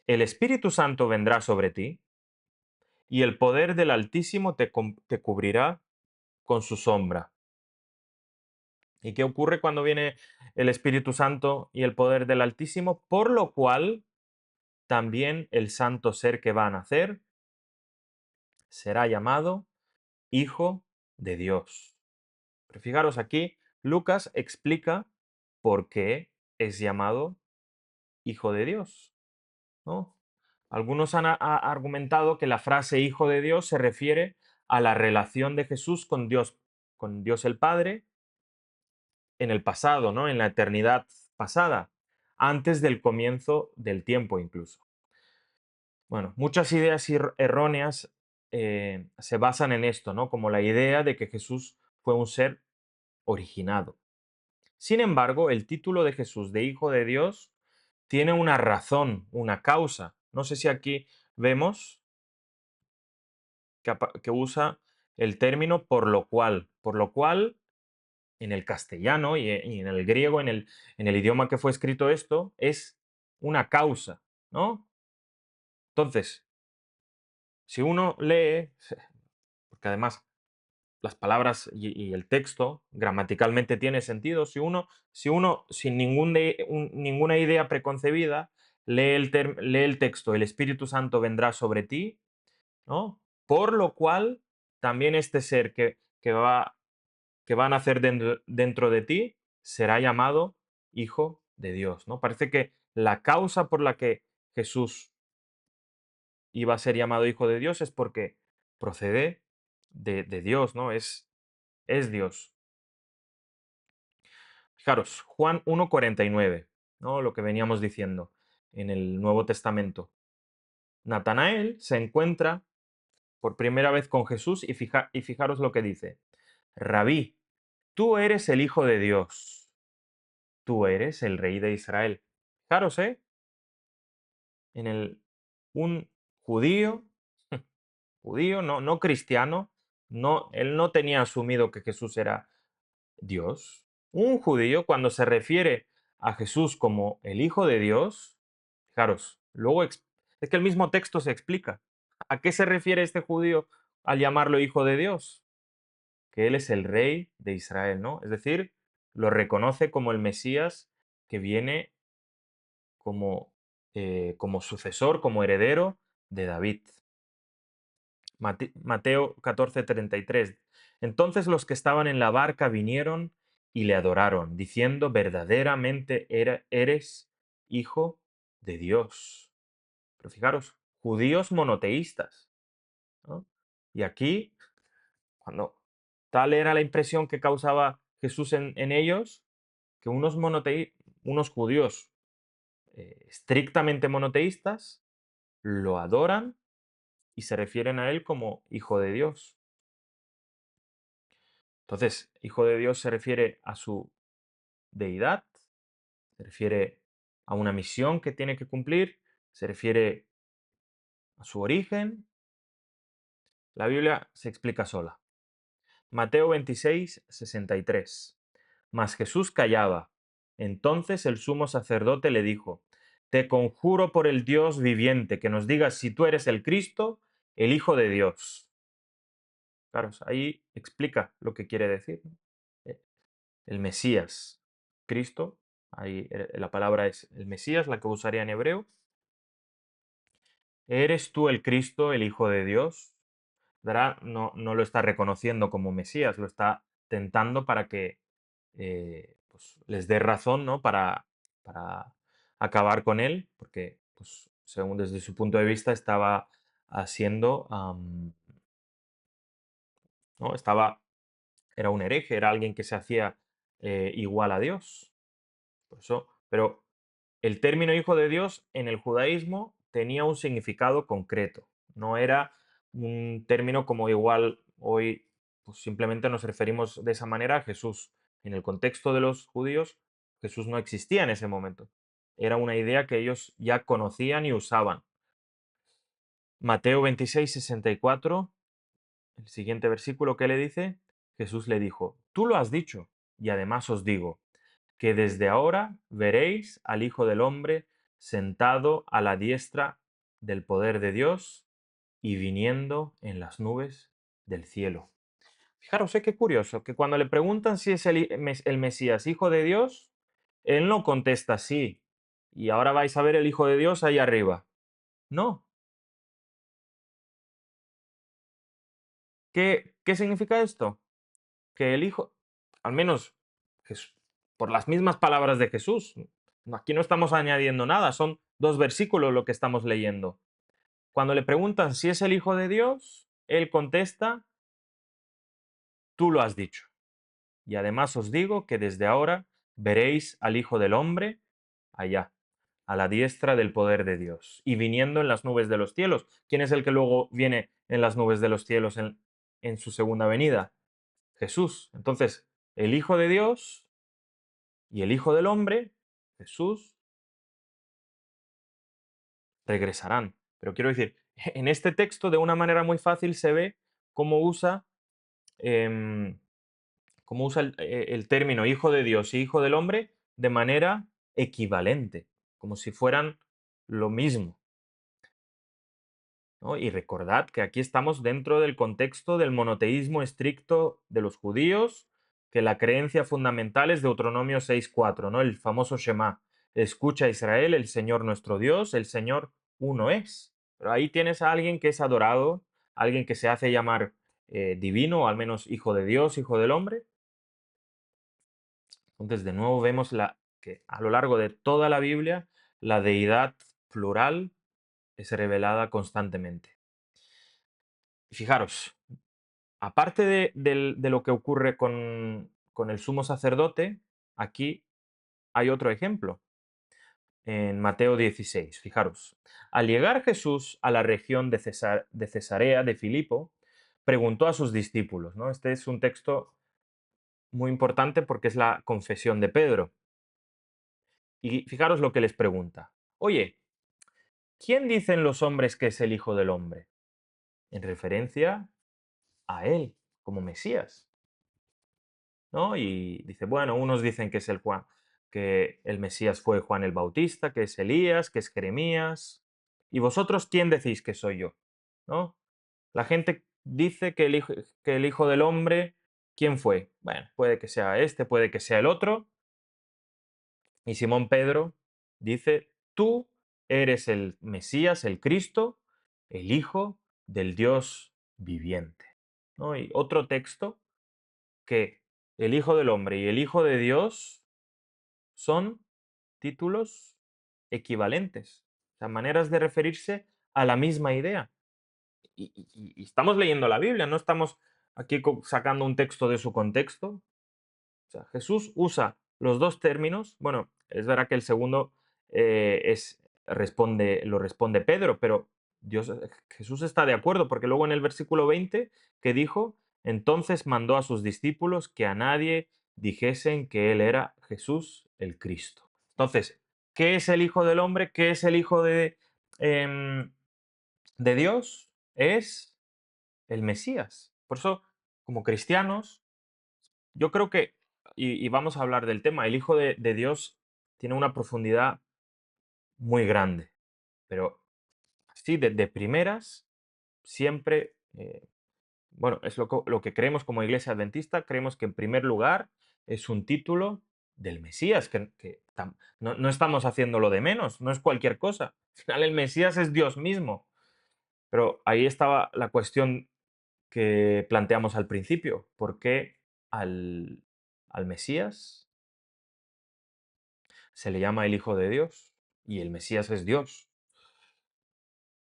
el Espíritu Santo vendrá sobre ti y el poder del Altísimo te cubrirá con su sombra. ¿Y qué ocurre cuando viene el Espíritu Santo y el poder del Altísimo? Por lo cual también el santo ser que va a nacer será llamado Hijo de Dios. Pero fijaros aquí, Lucas explica por qué es llamado Hijo de Dios, ¿no? Algunos han argumentado que la frase Hijo de Dios se refiere a la relación de Jesús con Dios el Padre en el pasado, ¿no? En la eternidad pasada, antes del comienzo del tiempo incluso. Bueno, muchas ideas erróneas se basan en esto, ¿no? Como la idea de que Jesús fue un ser originado. Sin embargo, el título de Jesús de Hijo de Dios tiene una razón, una causa. No sé si aquí vemos que usa el término por lo cual en el castellano y en el griego, en el idioma que fue escrito esto, es una causa, ¿no? Entonces, si uno lee, porque además las palabras y el texto gramaticalmente tiene sentido, si uno sin ninguna idea preconcebida lee el texto, el Espíritu Santo vendrá sobre ti, ¿no? Por lo cual también este ser que va a nacer dentro de ti será llamado Hijo de Dios, ¿no? Parece que la causa por la que Jesús iba a ser llamado Hijo de Dios es porque procede de Dios, ¿no? Es Dios. Fijaros, Juan 1:49, ¿no? Lo que veníamos diciendo en el Nuevo Testamento. Natanael se encuentra por primera vez con Jesús y fijaros lo que dice. Rabí, tú eres el Hijo de Dios, tú eres el Rey de Israel. Fijaros, ¿eh? En un judío, judío, no cristiano, él no tenía asumido que Jesús era Dios. Un judío, cuando se refiere a Jesús como el Hijo de Dios, fijaros, luego es que el mismo texto se explica. ¿A qué se refiere este judío al llamarlo Hijo de Dios? Que Él es el Rey de Israel, ¿no? Es decir, lo reconoce como el Mesías que viene como sucesor, como heredero de David. Mateo 14:33. Entonces los que estaban en la barca vinieron y le adoraron, diciendo, verdaderamente eres hijo de Dios. Pero fijaros, judíos monoteístas, ¿no? Y aquí, cuando tal era la impresión que causaba Jesús en ellos, que unos judíos estrictamente monoteístas lo adoran y se refieren a él como hijo de Dios. Entonces, hijo de Dios se refiere a su deidad, se refiere a una misión que tiene que cumplir, se refiere a su origen. La Biblia se explica sola. Mateo 26:63. Mas Jesús callaba. Entonces el sumo sacerdote le dijo, te conjuro por el Dios viviente que nos digas si tú eres el Cristo, el Hijo de Dios. Claro, ahí explica lo que quiere decir, ¿no? El Mesías, Cristo. ahí la palabra es el Mesías, la que usaría en hebreo. ¿Eres tú el Cristo, el Hijo de Dios? ¿Verdad? No, no lo está reconociendo como Mesías, lo está tentando para que pues, les dé razón, ¿no? Para acabar con él, porque, pues, según desde su punto de vista, estaba haciendo, ¿no? Era un hereje, era alguien que se hacía igual a Dios. Por eso, pero el término hijo de Dios en el judaísmo tenía un significado concreto. No era un término como igual hoy pues simplemente nos referimos de esa manera a Jesús. En el contexto de los judíos, Jesús no existía en ese momento. Era una idea que ellos ya conocían y usaban. Mateo 26:64, el siguiente versículo que le dice, Jesús le dijo, tú lo has dicho, y además os digo, que desde ahora veréis al Hijo del Hombre sentado a la diestra del poder de Dios y viniendo en las nubes del cielo. Fijaros, qué curioso, que cuando le preguntan si es el Mesías, Hijo de Dios, él no contesta sí, y ahora vais a ver el Hijo de Dios ahí arriba. No. ¿Qué significa esto? Que el Hijo, al menos por las mismas palabras de Jesús, aquí no estamos añadiendo nada, son dos versículos lo que estamos leyendo. Cuando le preguntan si es el Hijo de Dios, él contesta, tú lo has dicho. Y además os digo que desde ahora veréis al Hijo del Hombre allá, a la diestra del poder de Dios, y viniendo en las nubes de los cielos. ¿Quién es el que luego viene en las nubes de los cielos en su segunda venida? Jesús. Entonces, el Hijo de Dios y el Hijo del Hombre, Jesús, regresarán. Pero quiero decir, en este texto de una manera muy fácil se ve cómo usa, em, cómo usa el término Hijo de Dios y Hijo del Hombre de manera equivalente, como si fueran lo mismo. ¿No? Y recordad que aquí estamos dentro del contexto del monoteísmo estricto de los judíos, que la creencia fundamental es Deuteronomio 6:4, ¿no? El famoso Shema. Escucha Israel, el Señor nuestro Dios, el Señor uno es. Pero ahí tienes a alguien que es adorado, alguien que se hace llamar divino, o al menos hijo de Dios, hijo del hombre. Entonces, de nuevo vemos que a lo largo de toda la Biblia, la deidad plural es revelada constantemente. Y fijaros, aparte de lo que ocurre con el sumo sacerdote, aquí hay otro ejemplo en Mateo 16. Fijaros, al llegar Jesús a la región de Cesarea de Filipo, preguntó a sus discípulos, ¿no? Este es un texto muy importante porque es la confesión de Pedro. Y fijaros lo que les pregunta. Oye, ¿quién dicen los hombres que es el Hijo del Hombre? En referencia a él, como Mesías. ¿No? Y dice, bueno, unos dicen que es que el Mesías fue Juan el Bautista, que es Elías, que es Jeremías. ¿Y vosotros quién decís que soy yo? ¿No? La gente dice que el Hijo del Hombre, ¿quién fue? Bueno, puede que sea este, puede que sea el otro. Y Simón Pedro dice, tú eres el Mesías, el Cristo, el Hijo del Dios viviente. ¿No? Y otro texto que el Hijo del Hombre y el Hijo de Dios son títulos equivalentes, o sea, maneras de referirse a la misma idea. Y estamos leyendo la Biblia, no estamos aquí sacando un texto de su contexto. O sea, Jesús usa los dos términos. Bueno, es verdad que el segundo lo responde Pedro, pero Jesús está de acuerdo, porque luego en el versículo 20 que dijo, entonces mandó a sus discípulos que a nadie dijesen que él era Jesús el Cristo. Entonces, ¿qué es el Hijo del Hombre? ¿Qué es el Hijo em, de Dios? Es el Mesías. Por eso, como cristianos, yo creo que, y vamos a hablar del tema, el Hijo de Dios tiene una profundidad muy grande, pero sí, de primeras, siempre, bueno, es lo que creemos como iglesia adventista, creemos que en primer lugar es un título del Mesías, no estamos haciéndolo de menos, no es cualquier cosa. Al final el Mesías es Dios mismo. Pero ahí estaba la cuestión que planteamos al principio. ¿Por qué al, al Mesías se le llama el Hijo de Dios y el Mesías es Dios?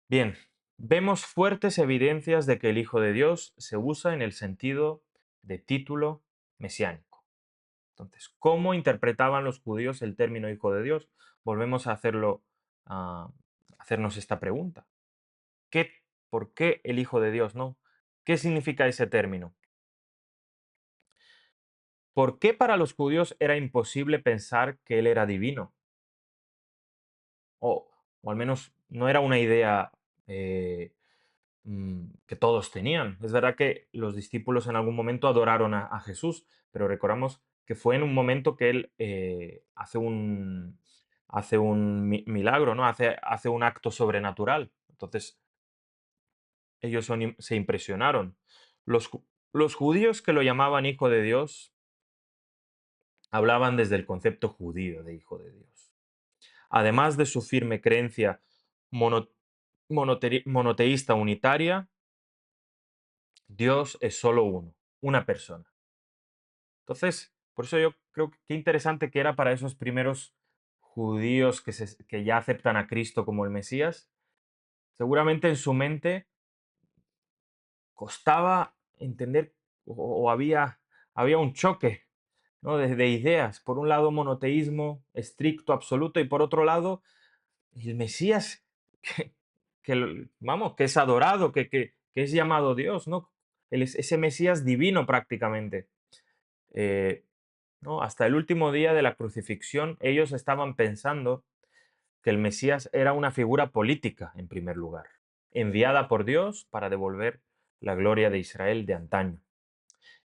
Bien, vemos fuertes evidencias de que el Hijo de Dios se usa en el sentido de título mesiánico. Entonces, ¿cómo interpretaban los judíos el término Hijo de Dios? Volvemos a a hacernos esta pregunta. ¿Qué, ¿Por qué el Hijo de Dios, no? ¿Qué significa ese término? ¿Por qué para los judíos era imposible pensar que él era divino? O, o al menos no era una idea que todos tenían. Es verdad que los discípulos en algún momento adoraron a Jesús, pero recordamos que fue en un momento que él hace un milagro, ¿no? Hace un acto sobrenatural. Entonces, ellos se impresionaron. Los judíos que lo llamaban hijo de Dios hablaban desde el concepto judío de hijo de Dios. Además de su firme creencia mono- monoteísta unitaria, Dios es solo uno, una persona. Entonces, por eso yo creo que qué interesante que era para esos primeros judíos que ya aceptan a Cristo como el Mesías. Seguramente en su mente costaba entender o había un choque, ¿no? De ideas. Por un lado, monoteísmo estricto, absoluto, y por otro lado, el Mesías que, vamos, que es adorado, que es llamado Dios, ¿no? Ese Mesías divino prácticamente. Eh, ¿No? Hasta el último día de la crucifixión, ellos estaban pensando que el Mesías era una figura política, en primer lugar, enviada por Dios para devolver la gloria de Israel de antaño.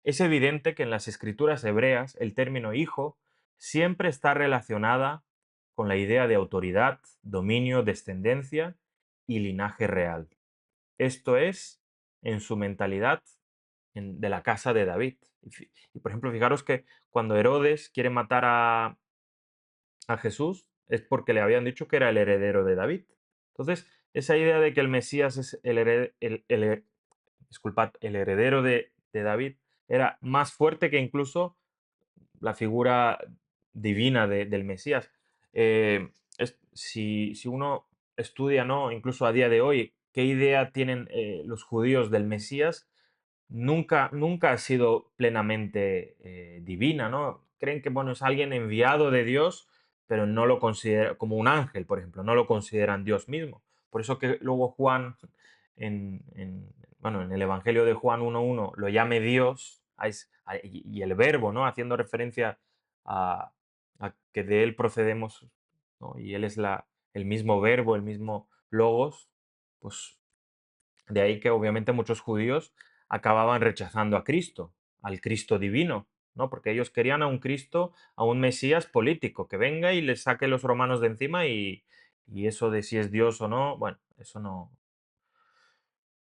Es evidente que en las escrituras hebreas el término hijo siempre está relacionada con la idea de autoridad, dominio, descendencia y linaje real. Esto es, en su mentalidad de la casa de David. Y, por ejemplo, fijaros que cuando Herodes quiere matar a Jesús es porque le habían dicho que era el heredero de David. Entonces, esa idea de que el Mesías es disculpad, el heredero de David era más fuerte que incluso la figura divina del Mesías. Si uno estudia, ¿no? Incluso a día de hoy, qué idea tienen los judíos del Mesías, nunca ha sido plenamente divina, ¿no? Creen que bueno, es alguien enviado de Dios, pero no lo consideran como un ángel, por ejemplo, no lo consideran Dios mismo. Por eso que luego Juan, bueno, en el Evangelio de Juan 1.1 lo llame Dios, y el verbo, ¿no? Haciendo referencia a, a que de él procedemos, ¿no? Y él es el mismo verbo, el mismo logos, pues de ahí que obviamente muchos judíos acababan rechazando a Cristo, al Cristo divino, ¿no? Porque ellos querían a un Cristo, a un Mesías político, que venga y les saque los romanos de encima y eso de si es Dios o no, bueno, eso no.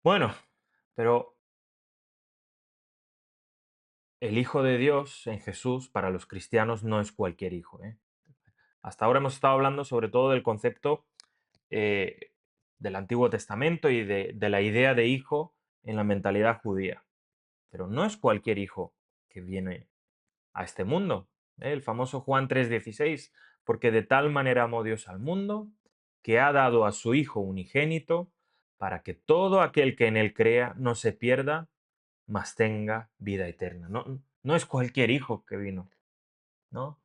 Bueno, pero el Hijo de Dios en Jesús para los cristianos no es cualquier hijo, ¿eh? Hasta ahora hemos estado hablando sobre todo del concepto eh, del Antiguo Testamento y de la idea de hijo en la mentalidad judía. Pero no es cualquier hijo que viene a este mundo. El famoso Juan 3:16, porque de tal manera amó Dios al mundo que ha dado a su Hijo unigénito para que todo aquel que en él crea no se pierda, mas tenga vida eterna. No es cualquier hijo que vino, ¿no?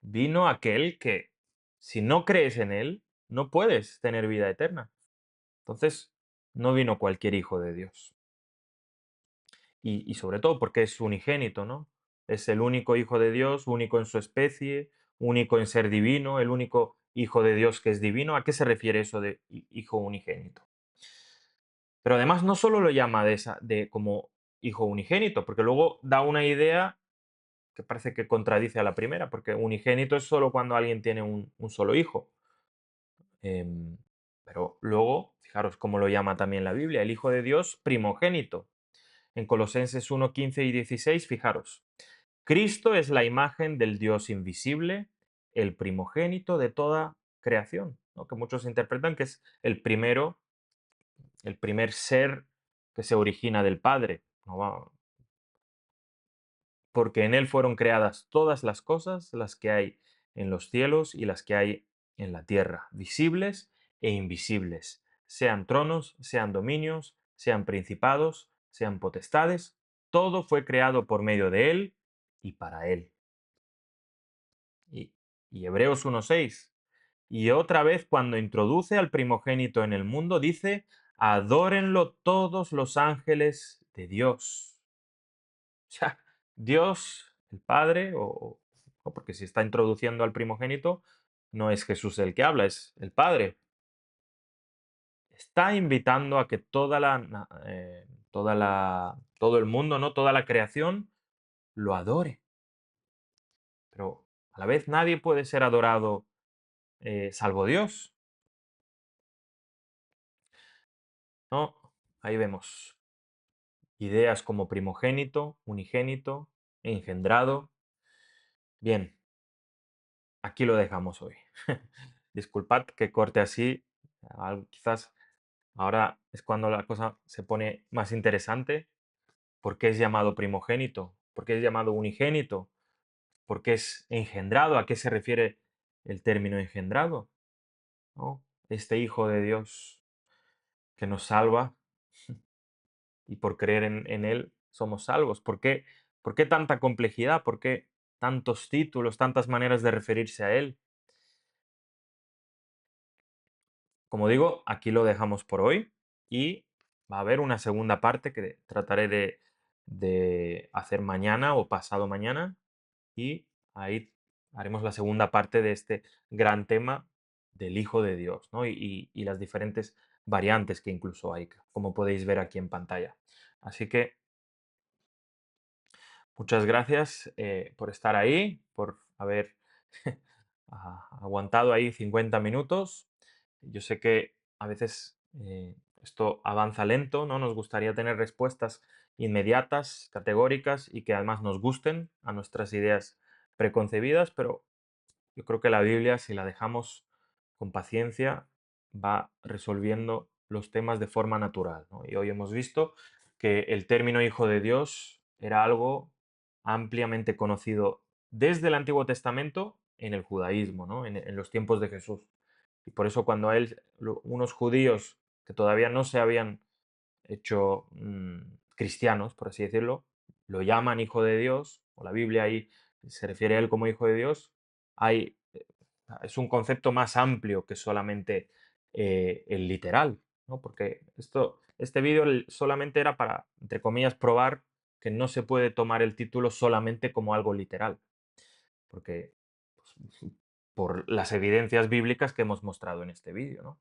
Vino aquel que, si no crees en él, no puedes tener vida eterna. Entonces, no vino cualquier hijo de Dios. Y sobre todo porque es unigénito, ¿no? Es el único hijo de Dios, único en su especie, único en ser divino, el único hijo de Dios que es divino. ¿A qué se refiere eso de hijo unigénito? Pero además no solo lo llama de como hijo unigénito, porque luego da una idea que parece que contradice a la primera, porque unigénito es solo cuando alguien tiene un solo hijo. Em, pero luego, fijaros cómo lo llama también la Biblia, el Hijo de Dios primogénito. En Colosenses 1:15 y 16, fijaros. Cristo es la imagen del Dios invisible, el primogénito de toda creación, ¿no? Que muchos interpretan que es el primer ser que se origina del Padre, ¿no? Porque en Él fueron creadas todas las cosas, las que hay en los cielos y las que hay en la tierra, visibles e invisibles, sean tronos, sean dominios, sean principados, sean potestades, todo fue creado por medio de Él y para Él. Y, y Hebreos 1:6. Y otra vez cuando introduce al primogénito en el mundo, dice, adórenlo todos los ángeles de Dios. O sea, Dios, el Padre, o porque si está introduciendo al primogénito, no es Jesús el que habla, es el Padre. Está invitando a que todo el mundo, ¿no? Toda la creación lo adore. Pero a la vez nadie puede ser adorado salvo Dios, ¿no? Ahí vemos ideas como primogénito, unigénito, engendrado. Bien, aquí lo dejamos hoy. Disculpad que corte así. Quizás ahora es cuando la cosa se pone más interesante. ¿Por qué es llamado primogénito? ¿Por qué es llamado unigénito? ¿Por qué es engendrado? ¿A qué se refiere el término engendrado? ¿No? Este Hijo de Dios que nos salva y por creer en Él somos salvos. ¿Por qué tanta complejidad? ¿Por qué tantos títulos, tantas maneras de referirse a Él? Como digo, aquí lo dejamos por hoy y va a haber una segunda parte que trataré de hacer mañana o pasado mañana y ahí haremos la segunda parte de este gran tema del Hijo de Dios, ¿no? Y las diferentes variantes que incluso hay, como podéis ver aquí en pantalla. Así que muchas gracias por estar ahí, por haber aguantado ahí 50 minutos. Yo sé que a veces esto avanza lento, ¿no? Nos gustaría tener respuestas inmediatas, categóricas y que además nos gusten a nuestras ideas preconcebidas, pero yo creo que la Biblia, si la dejamos con paciencia, va resolviendo los temas de forma natural, ¿no? Y hoy hemos visto que el término Hijo de Dios era algo ampliamente conocido desde el Antiguo Testamento en el judaísmo, ¿no? En los tiempos de Jesús. Y por eso cuando a él, unos judíos que todavía no se habían hecho cristianos, por así decirlo, lo llaman Hijo de Dios, o la Biblia ahí se refiere a él como Hijo de Dios, hay, es un concepto más amplio que solamente el literal, ¿no? Porque este vídeo solamente era para, entre comillas, probar que no se puede tomar el título solamente como algo literal, porque pues, por las evidencias bíblicas que hemos mostrado en este vídeo, ¿no?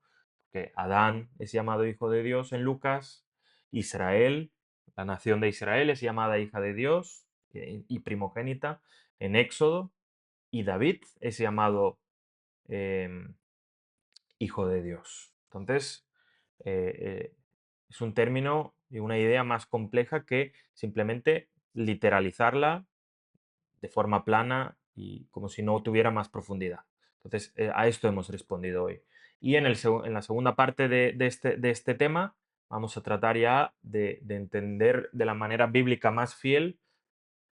Que Adán es llamado hijo de Dios en Lucas, Israel, la nación de Israel es llamada hija de Dios y primogénita en Éxodo, y David es llamado em, hijo de Dios. Entonces, es un término y una idea más compleja que simplemente literalizarla de forma plana y como si no tuviera más profundidad. Entonces, a esto hemos respondido hoy. Y en la segunda parte de este tema vamos a tratar ya de entender de la manera bíblica más fiel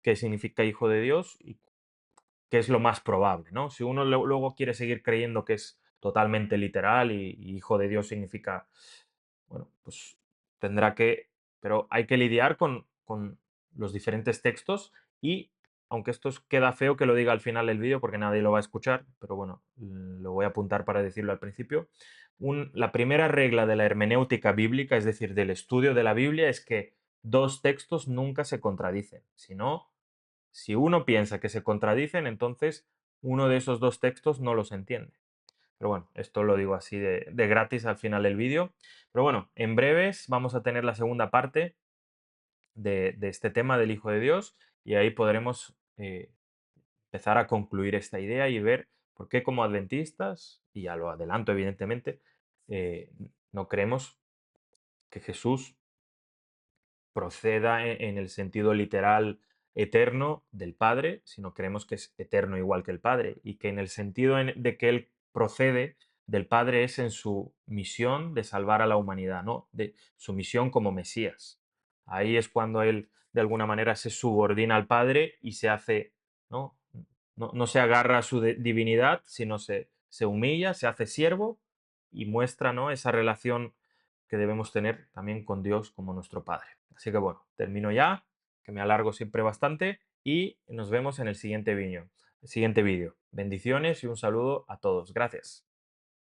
qué significa hijo de Dios y qué es lo más probable, ¿no? Si uno luego quiere seguir creyendo que es totalmente literal y hijo de Dios significa, bueno, pues tendrá que, pero hay que lidiar con los diferentes textos y, aunque esto queda feo que lo diga al final del vídeo porque nadie lo va a escuchar, pero bueno, lo voy a apuntar para decirlo al principio. La primera regla de la hermenéutica bíblica, es decir, del estudio de la Biblia, es que dos textos nunca se contradicen. Si uno piensa que se contradicen, entonces uno de esos dos textos no los entiende. Pero bueno, esto lo digo así de gratis al final del vídeo. Pero bueno, en breves vamos a tener la segunda parte de este tema del Hijo de Dios y ahí podremos empezar a concluir esta idea y ver por qué como adventistas, y ya lo adelanto evidentemente, no creemos que Jesús proceda en el sentido literal eterno del Padre, sino creemos que es eterno igual que el Padre y que en el sentido de que Él procede del Padre es en su misión de salvar a la humanidad, ¿no? De su misión como Mesías. Ahí es cuando Él de alguna manera se subordina al Padre y se hace, ¿no? No se agarra a su divinidad, sino se humilla, se hace siervo y muestra, ¿no? Esa relación que debemos tener también con Dios como nuestro Padre. Así que bueno, termino ya, que me alargo siempre bastante y nos vemos en el siguiente vídeo. Bendiciones y un saludo a todos. Gracias.